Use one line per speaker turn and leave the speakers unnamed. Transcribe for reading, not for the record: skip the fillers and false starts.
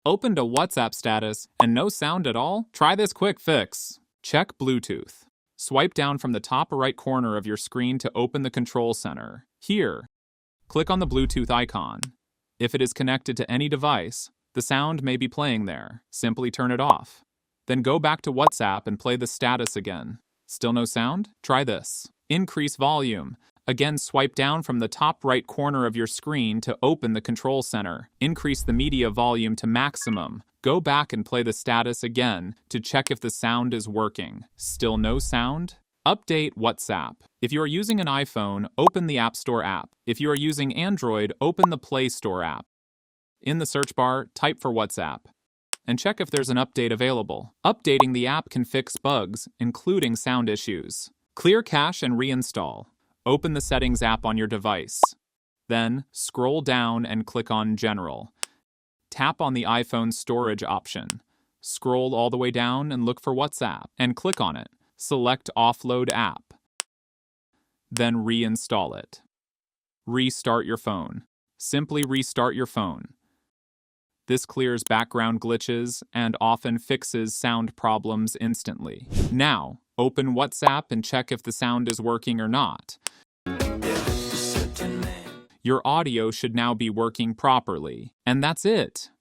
Open to WhatsApp status and no sound at all? Try this quick fix. Check Bluetooth. Swipe down from the top right corner of your screen to open the control center. Here, click on the Bluetooth icon. If it is connected to any device, the sound may be playing there. Simply turn it off. Then go back to WhatsApp and play the status again. Still no sound? Try this. Increase volume. Again, swipe down from the top right corner of your screen to open the control center. Increase the media volume to maximum. Go back and play the status again to check if the sound is working. Still no sound? Update WhatsApp. If you are using an iPhone, open the App Store app. If you are using Android, open the Play Store app. In the search bar, type for WhatsApp and check if there's an update available. Updating the app can fix bugs, including sound issues. Clear cache and reinstall. Open the Settings app on your device. Then, scroll down and click on General. Tap on the iPhone storage option. Scroll all the way down and look for WhatsApp, and click on it. Select Offload App. Then reinstall it. Restart your phone. Simply restart your phone. This clears background glitches and often fixes sound problems instantly. Now, open WhatsApp and check if the sound is working or not. Your audio should now be working properly. And that's it.